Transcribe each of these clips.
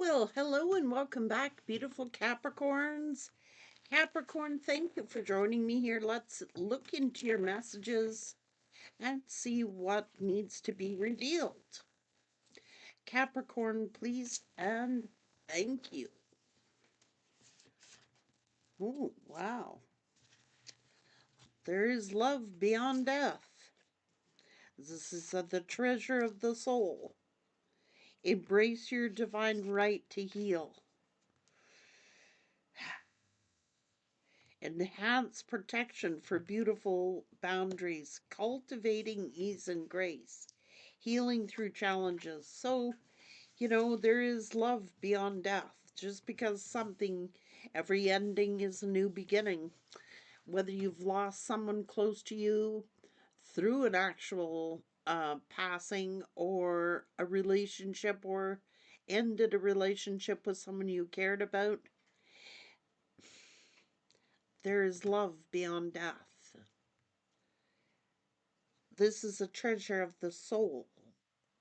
Well, hello and welcome back, beautiful Capricorns. Capricorn, thank you for joining me here. Let's look into your messages and see what needs to be revealed. Capricorn, please and thank you. Oh, wow. There is love beyond death. This is the treasure of the soul. Embrace your divine right to heal. Enhance protection for beautiful boundaries, cultivating ease and grace, healing through challenges. So, there is love beyond death. Just because every ending is a new beginning. Whether you've lost someone close to you through an actual passing or a relationship or ended a relationship with someone you cared about, there is love beyond death. This is a treasure of the soul.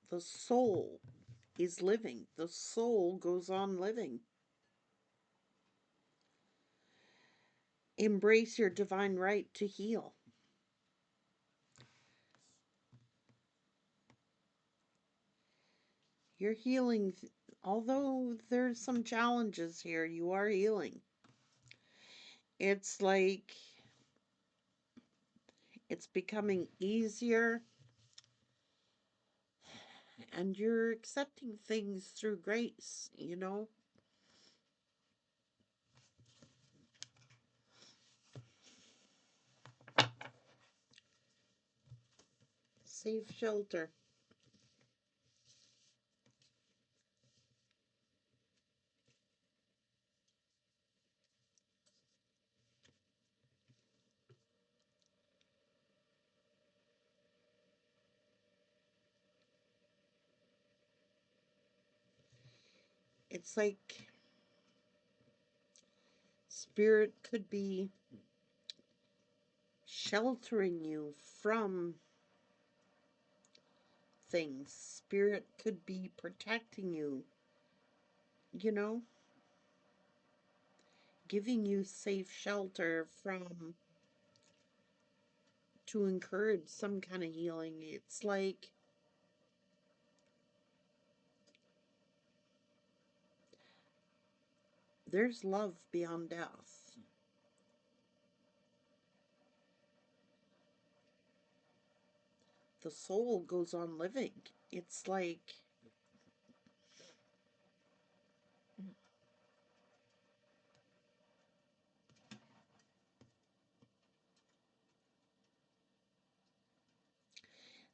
The soul is living. The soul goes on living. Embrace your divine right to heal. You're healing, although there's some challenges here, you are healing. It's like it's becoming easier and you're accepting things through grace. Safe shelter. It's like spirit could be sheltering you from things. Spirit could be protecting you, you know, giving you safe shelter from to encourage some kind of healing. It's like there's love beyond death. The soul goes on living. It's like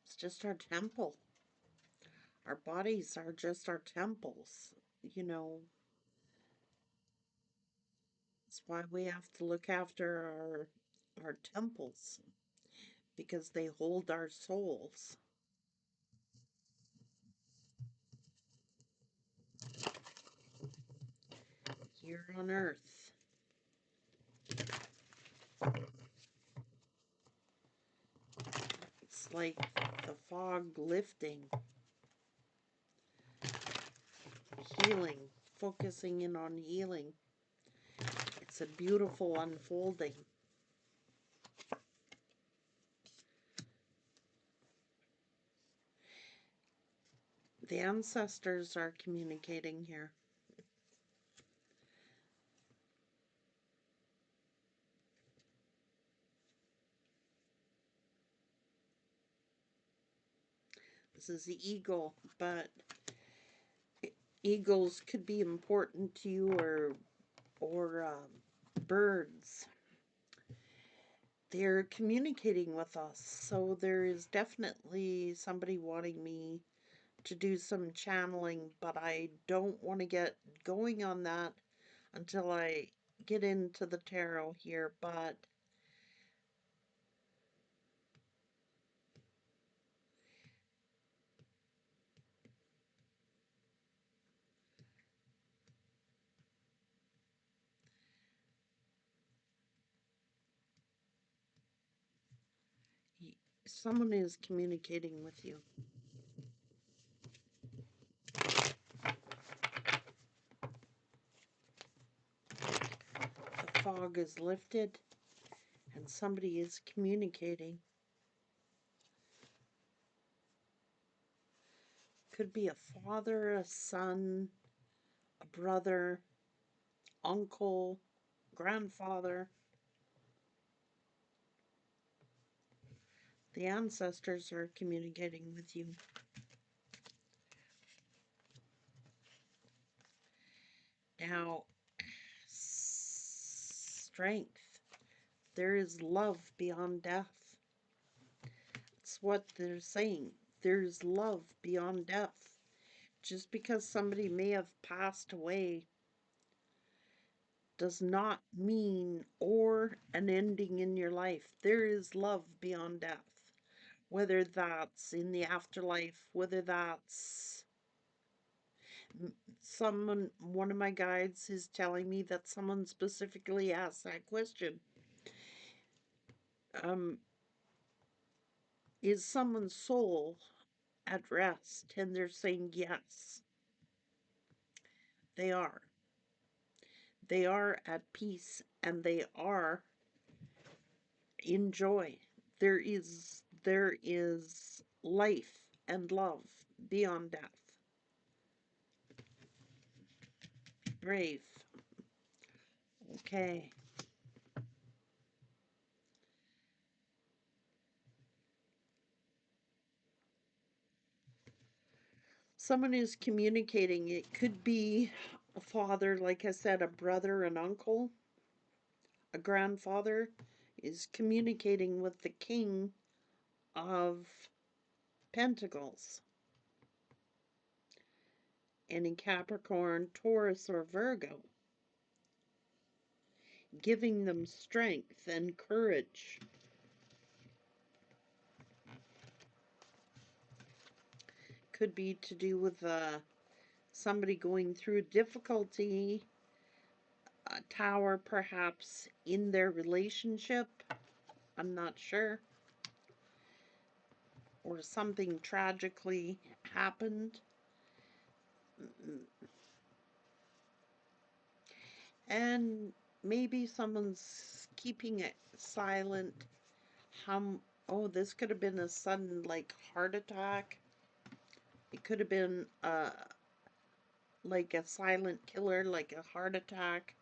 it's just our temple. Our bodies are just our temples. You know, that's why we have to look after our temples because they hold our souls here on earth. It's like the fog lifting, healing, focusing in on healing. It's a beautiful unfolding. The ancestors are communicating here. This is the eagle, but eagles could be important to you or birds. They're communicating with us, so there is definitely somebody wanting me to do some channeling, but I don't want to get going on that until I get into the tarot here. But someone is communicating with you. fog is lifted and somebody is communicating. Could be a father, a son, a brother, uncle, grandfather. The ancestors are communicating with you. Now, strength. There is love beyond death. It's what they're saying. There's love beyond death. Just because somebody may have passed away does not mean or an ending in your life. There is love beyond death. Whether that's in the afterlife, whether that's someone, one of my guides is telling me that someone specifically asked that question. Is someone's soul at rest? And they're saying yes, they are. They are at peace and they are in joy. There is life and love beyond death. Brave. Okay. Someone is communicating. It could be a father, like I said, a brother, an uncle, a grandfather is communicating with the King of Pentacles. And in Capricorn, Taurus, or Virgo, giving them strength and courage. Could be to do with somebody going through difficulty, a tower perhaps in their relationship, I'm not sure, or something tragically happened. And maybe someone's keeping it silent. Oh, this could have been a sudden, like, heart attack. It could have been like a silent killer, like a heart attack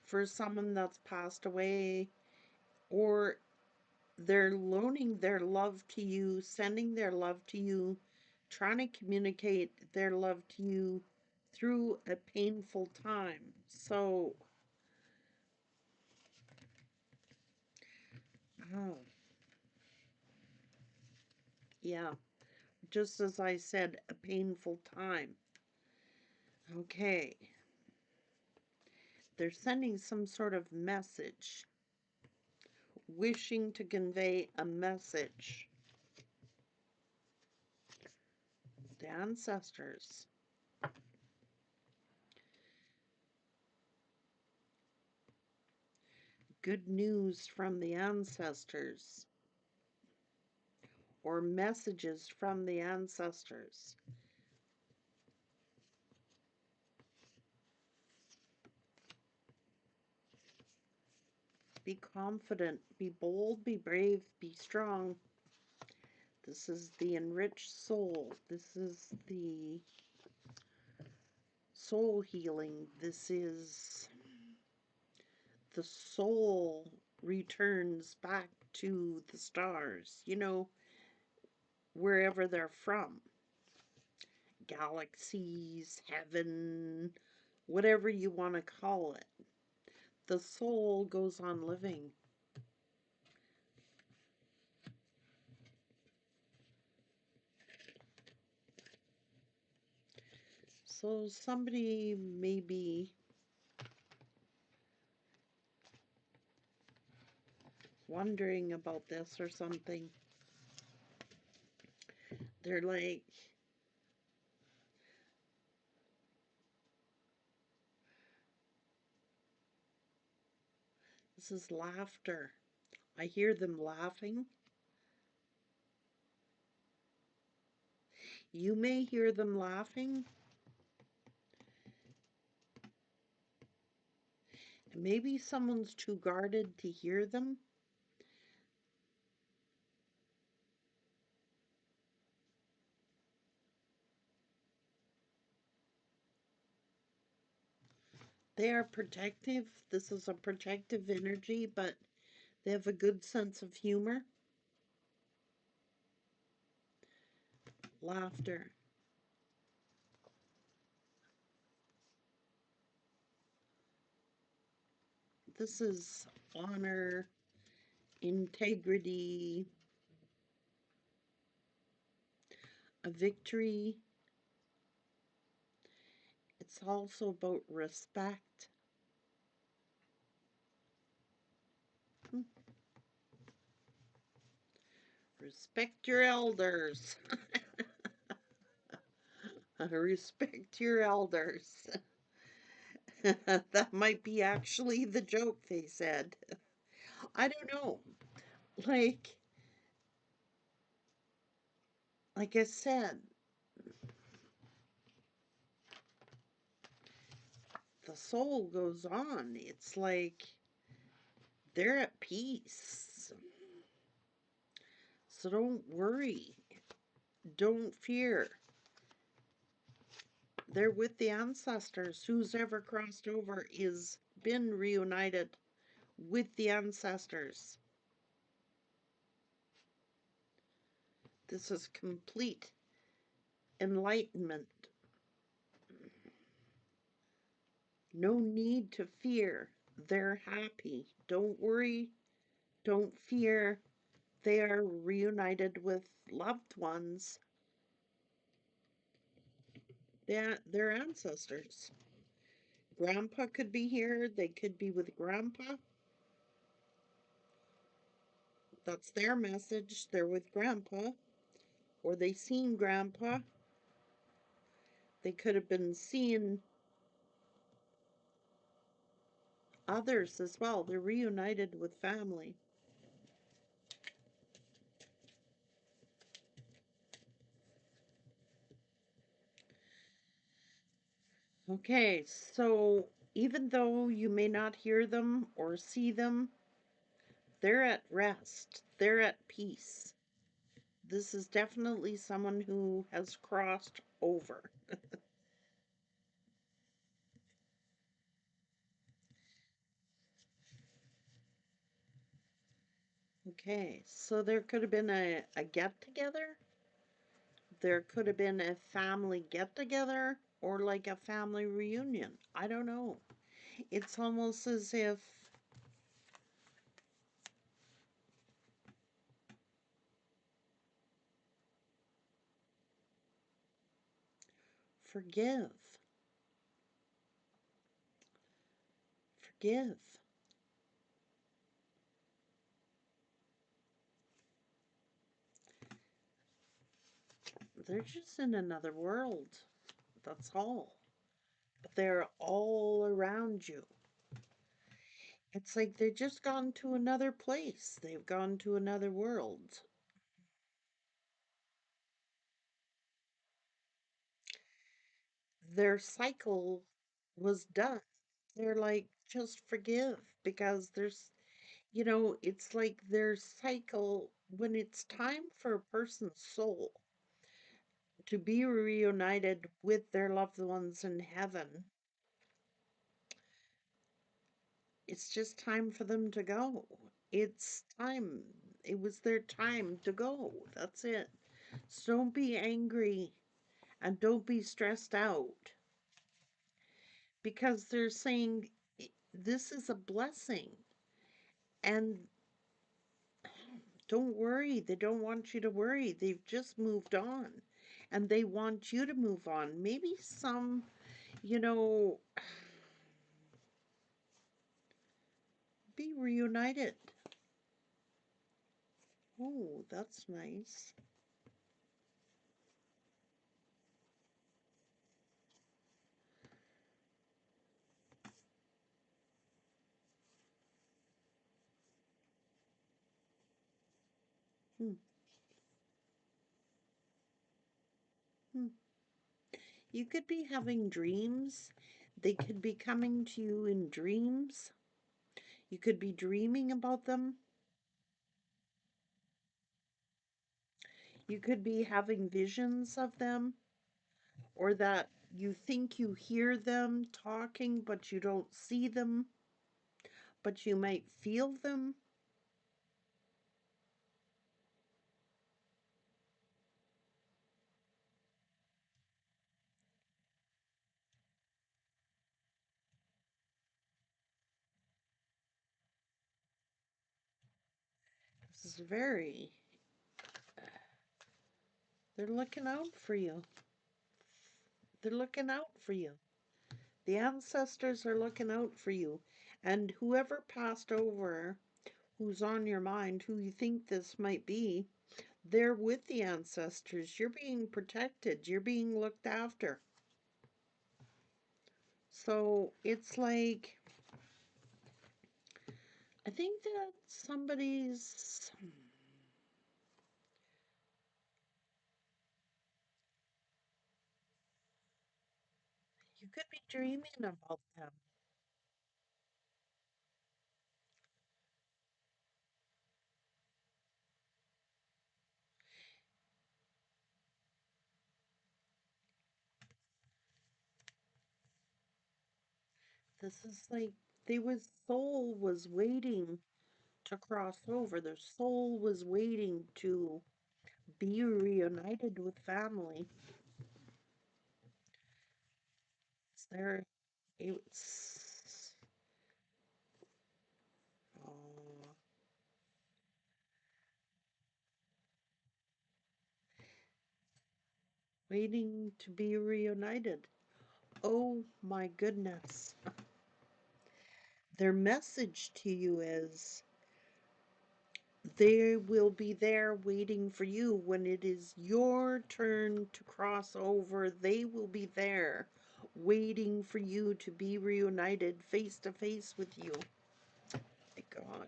for someone that's passed away, or they're loaning their love to you, sending their love to you, trying to communicate their love to you through a painful time. So, oh, yeah, just as I said, a painful time. Okay. They're sending some sort of message, wishing to convey a message. The ancestors. Good news from the ancestors, or messages from the ancestors. Be confident, be bold, be brave, be strong. This is the enriched soul. This is the soul healing. This is the soul returns back to the stars, wherever they're from. Galaxies, heaven, whatever you want to call it. The soul goes on living. So somebody may be wondering about this or something. They're like, this is laughter. I hear them laughing. You may hear them laughing. Maybe someone's too guarded to hear them. They are protective. This is a protective energy, but they have a good sense of humor. Laughter. This is honor, integrity, a victory. It's also about respect. Hmm. Respect your elders. Respect your elders. That might be actually the joke they said. I don't know. Like like I said, the soul goes on. It's like they're at peace. So don't worry. Don't fear. They're with the ancestors. Who's ever crossed over is been reunited with the ancestors. This is complete enlightenment. No need to fear. They're happy. Don't worry. Don't fear. They are reunited with loved ones. Their ancestors. Grandpa could be here. They could be with Grandpa. That's their message. They're with Grandpa. Or they seen Grandpa. They could have been seeing others as well. They're reunited with family. Okay, so even though you may not hear them or see them, they're at rest. They're at peace. This is definitely someone who has crossed over. Okay, so there could have been a get together. There could have been a family get together or like a family reunion. I don't know. It's almost as if forgive, forgive. They're just in another world. That's all. But they're all around you. It's like they've just gone to another place. They've gone to another world. Their cycle was done. They're like, just forgive because it's like their cycle, when it's time for a person's soul to be reunited with their loved ones in heaven, it's just time for them to go. It's time. It was their time to go. That's it. So don't be angry and don't be stressed out because they're saying this is a blessing. And don't worry. They don't want you to worry. They've just moved on and they want you to move on. Maybe some, you know, be reunited. Oh, that's nice. Hmm. Hmm. You could be having dreams. They could be coming to you in dreams. You could be dreaming about them. You could be having visions of them, or that you think you hear them talking, but you don't see them, but you might feel them. This is very, they're looking out for you. They're looking out for you. The ancestors are looking out for you. And whoever passed over, who's on your mind, who you think this might be, they're with the ancestors. You're being protected, you're being looked after. So it's like, I think that somebody's, you could be dreaming about them. This is like, they was soul was waiting to cross over. Their soul was waiting to be reunited with family. It's there. It's oh, waiting to be reunited. Oh my goodness. Their message to you is they will be there waiting for you when it is your turn to cross over. They will be there waiting for you to be reunited face to face with you. My God.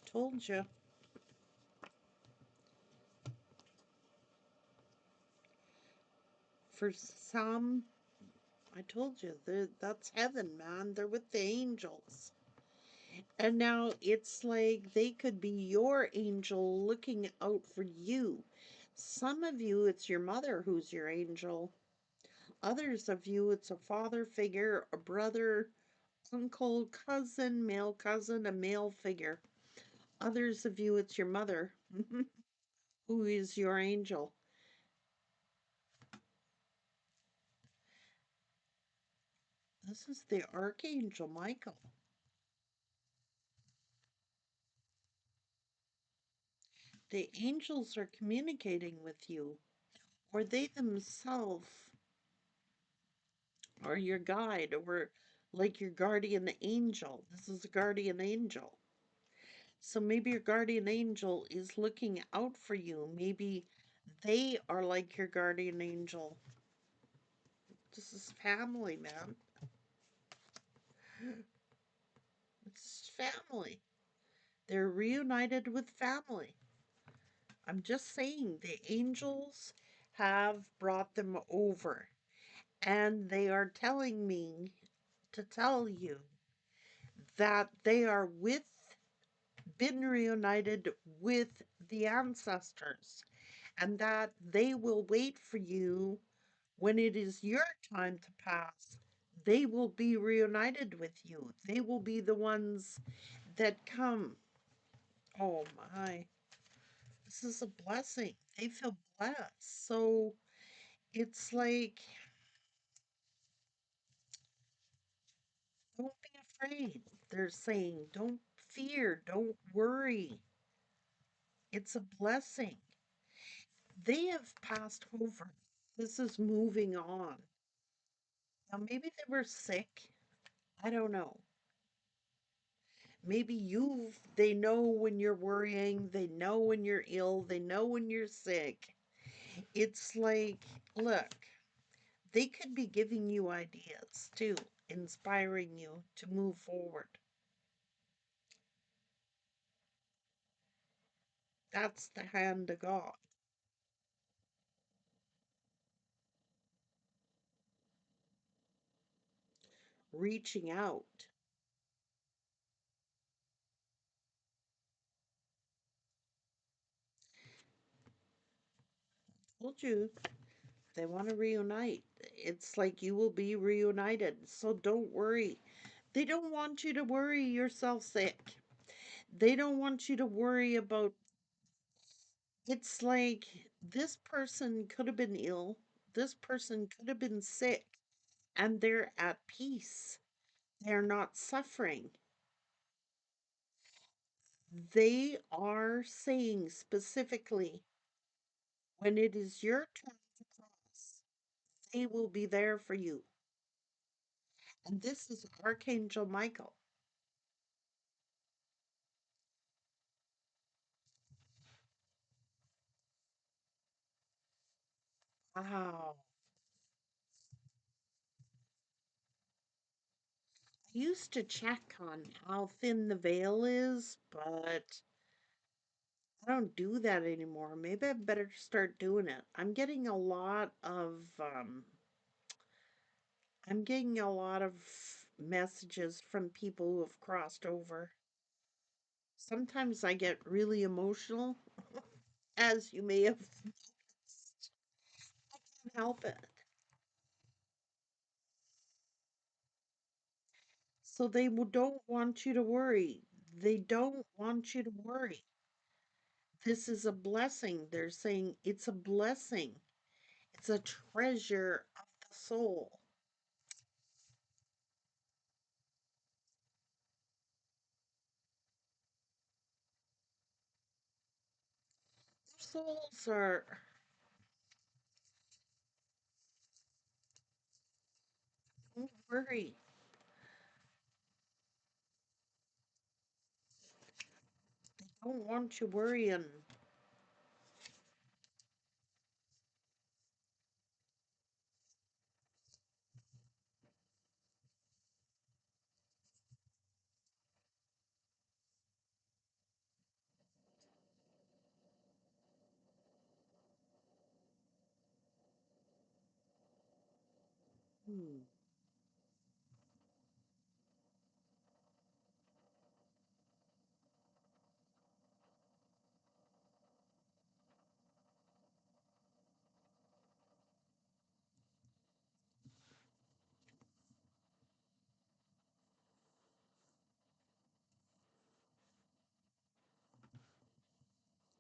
Told you. For some, I told you, that's heaven, man. They're with the angels. And now it's like they could be your angel looking out for you. Some of you, it's your mother who's your angel. Others of you, it's a father figure, a brother, uncle, cousin, male cousin, a male figure. Others of you, it's your mother who is your angel. This is the Archangel Michael. The angels are communicating with you, or they themselves are your guide, or like your guardian angel. This is a guardian angel. So maybe your guardian angel is looking out for you. Maybe they are like your guardian angel. This is family, man. It's family. They're reunited with family. I'm just saying the angels have brought them over, and they are telling me to tell you that they are been reunited with the ancestors, and that they will wait for you when it is your time to pass. They will be reunited with you. They will be the ones that come. Oh my, this is a blessing. They feel blessed. So it's like, don't be afraid. They're saying, don't fear, don't worry. It's a blessing. They have passed over. This is moving on. Now, maybe they were sick. I don't know. Maybe they know when you're worrying, they know when you're ill, they know when you're sick. It's like, look, they could be giving you ideas too, inspiring you to move forward. That's the hand of God. Reaching out. Told you they want to reunite. It's like you will be reunited. So don't worry. They don't want you to worry yourself sick. They don't want you to worry about. It's like this person could have been ill. This person could have been sick and they're at peace. They're not suffering. They are saying specifically when it is your turn to cross, they will be there for you. And this is Archangel Michael. Wow. I used to check on how thin the veil is, but I don't do that anymore. Maybe I better start doing it. I'm getting a lot of messages from people who have crossed over. Sometimes I get really emotional, as you may have noticed. I can't help it. So don't want you to worry. They don't want you to worry. This is a blessing. They're saying it's a blessing. It's a treasure of the soul. Their souls are, don't worry. They don't want you worrying. Hmm.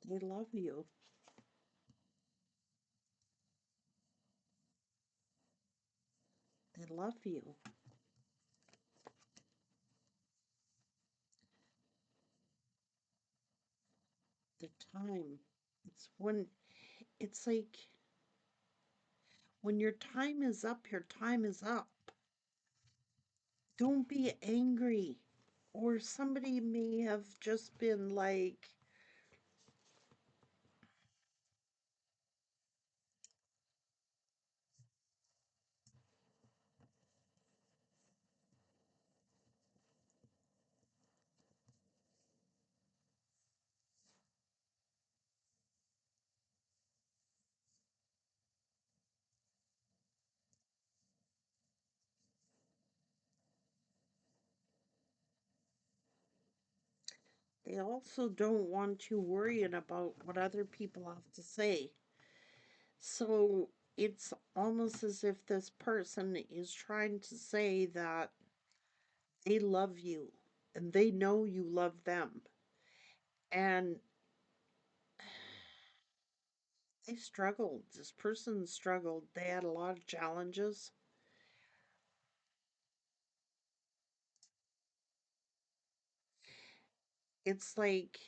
They love you. They love you. The time. It's like when your time is up, your time is up. Don't be angry. Or somebody may have just been like, they also don't want you worrying about what other people have to say. So it's almost as if this person is trying to say that they love you and they know you love them. And they struggled. This person struggled. They had a lot of challenges. It's like,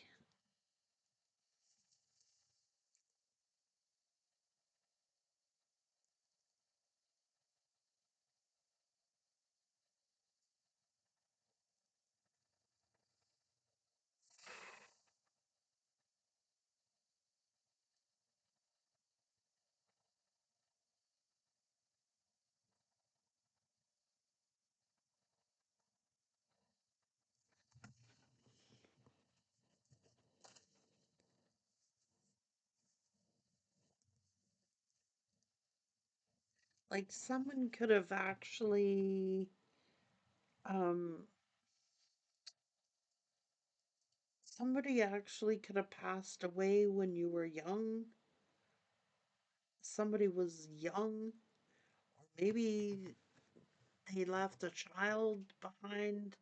Like someone could have actually, um, somebody actually could have passed away when you were young. Somebody was young, or maybe they left a child behind.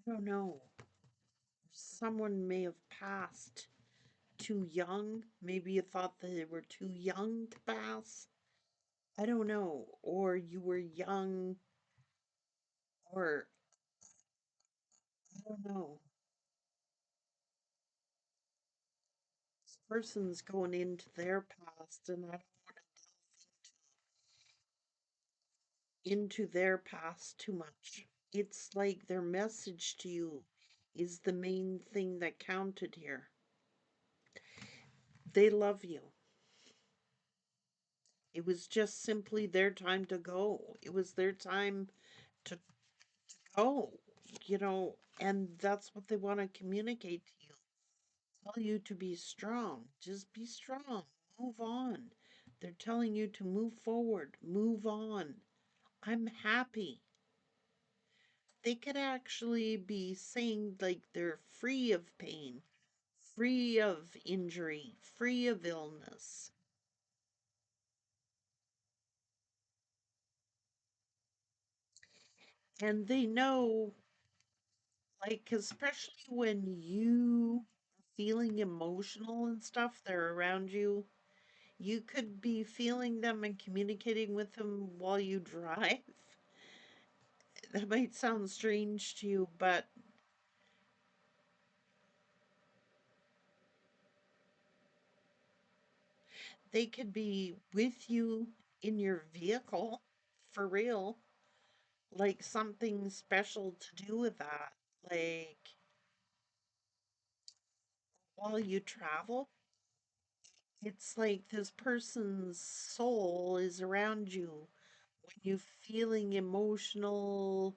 I don't know. Someone may have passed too young. Maybe you thought they were too young to pass. I don't know. Or you were young, or I don't know. This person's going into their past, and I don't want into their past too much. It's like their message to you is the main thing that counted here. They love you. It was just simply their time to go. It was their time to go, and that's what they want to communicate to you. Tell you to be strong. Just be strong. Move on. They're telling you to move forward, move on. I'm happy. They could actually be saying like they're free of pain, free of injury, free of illness. And they know, like, especially when you are feeling emotional and stuff, they're around you. You could be feeling them and communicating with them while you drive. That might sound strange to you, but they could be with you in your vehicle for real. Like something special to do with that. Like while you travel, it's like this person's soul is around you when you're feeling emotional,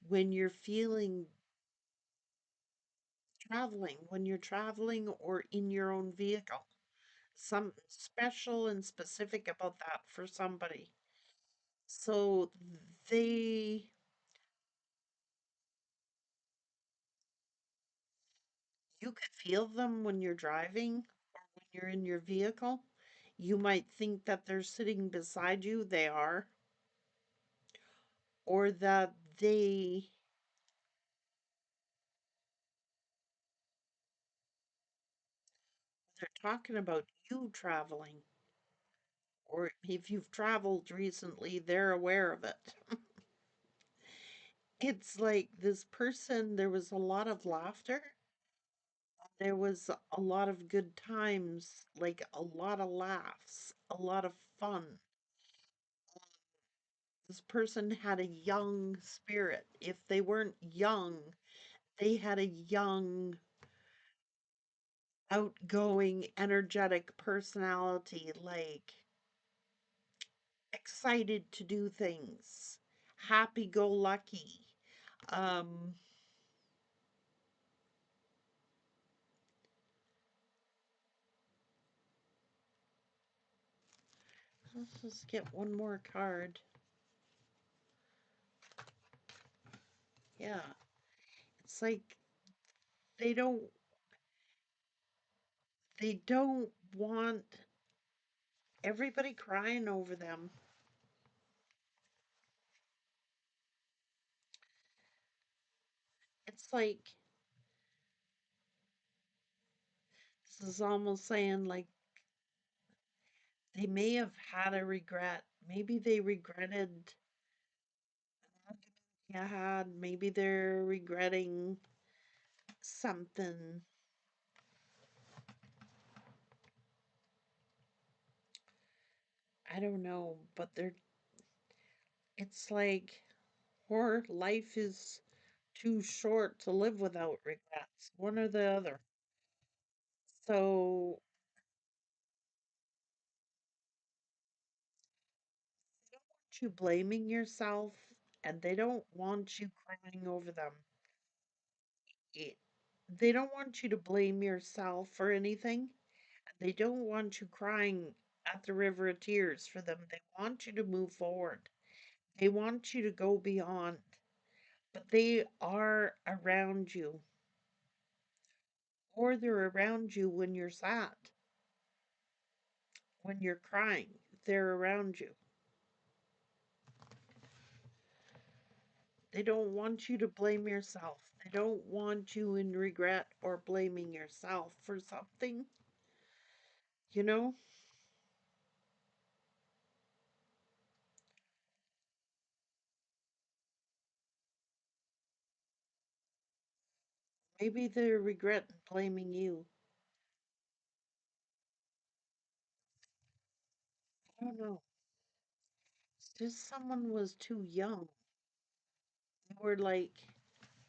when you're feeling traveling, when you're traveling or in your own vehicle. Something special and specific about that for somebody. So they, you could feel them when you're driving or when you're in your vehicle. You might think that they're sitting beside you, they are, or that they're talking about you traveling, or if you've traveled recently, they're aware of it. It's like this person, there was a lot of laughter, there was a lot of good times, like a lot of laughs, a lot of fun. This person had a young spirit. If they weren't young, they had a young, outgoing, energetic personality, like excited to do things, happy go lucky. Um, let's just get one more card. Yeah, it's like they don't they don't want everybody crying over them. It's like this is almost saying like they may have had a regret. Maybe they regretted an argument you had. Maybe they're regretting something. I don't know, but they're it's like or life is too short to live without regrets, one or the other. So you blaming yourself and they don't want you crying over them. It, they don't want you to blame yourself for anything. They don't want you crying at the river of tears for them. They want you to move forward. They want you to go beyond. But they are around you, or they're around you when you're sad, when you're crying. They're around you. They don't want you to blame yourself. They don't want you in regret or blaming yourself for something. You know, maybe they're regretting blaming you. I don't know. Just someone was too young. They were like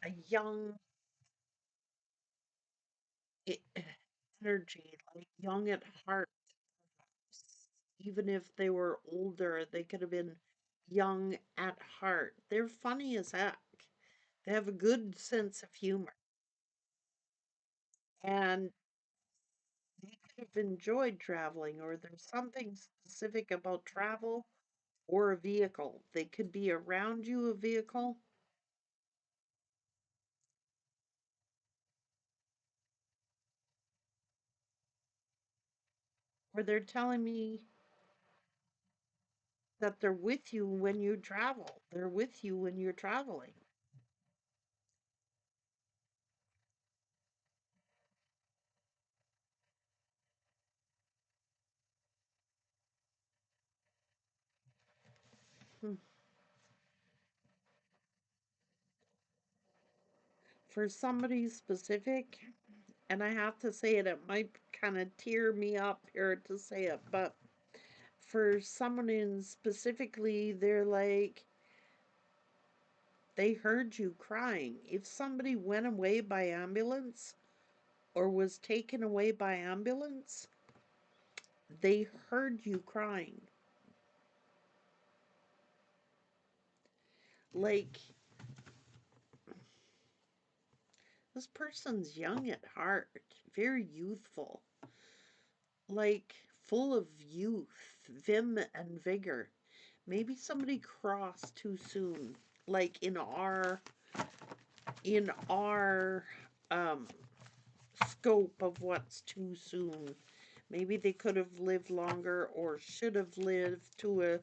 a young e- energy, like young at heart. Even if they were older, they could have been young at heart. They're funny as heck. They have a good sense of humor. And they could have enjoyed traveling, or there's something specific about travel or a vehicle. They could be around you, a vehicle, or they're telling me that they're with you when you travel. They're with you when you're traveling. Hmm. For somebody specific, and I have to say it, it might kind of tear me up here to say it, but for someone in specifically, they're like, they heard you crying. If somebody went away by ambulance or was taken away by ambulance, they heard you crying. Like, this person's young at heart, very youthful, like full of youth, vim, and vigor. Maybe somebody crossed too soon, like in our um scope of what's too soon. Maybe they could have lived longer or should have lived to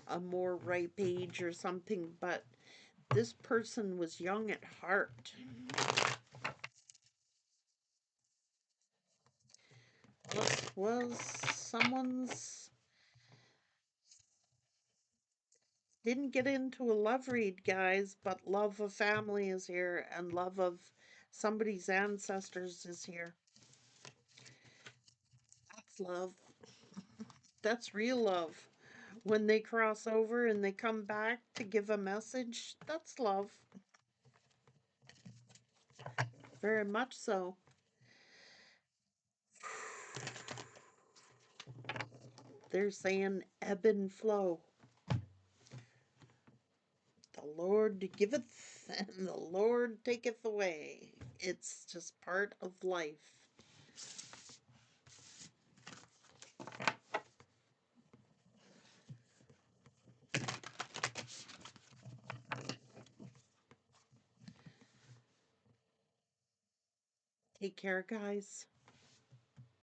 a more ripe age or something, but this person was young at heart. This was someone's, didn't get into a love read, guys, but love of family is here and love of somebody's ancestors is here. That's love. That's real love. When they cross over and they come back to give a message, that's love. Very much so. They're saying ebb and flow. The Lord giveth and the Lord taketh away. It's just part of life. Take care, guys.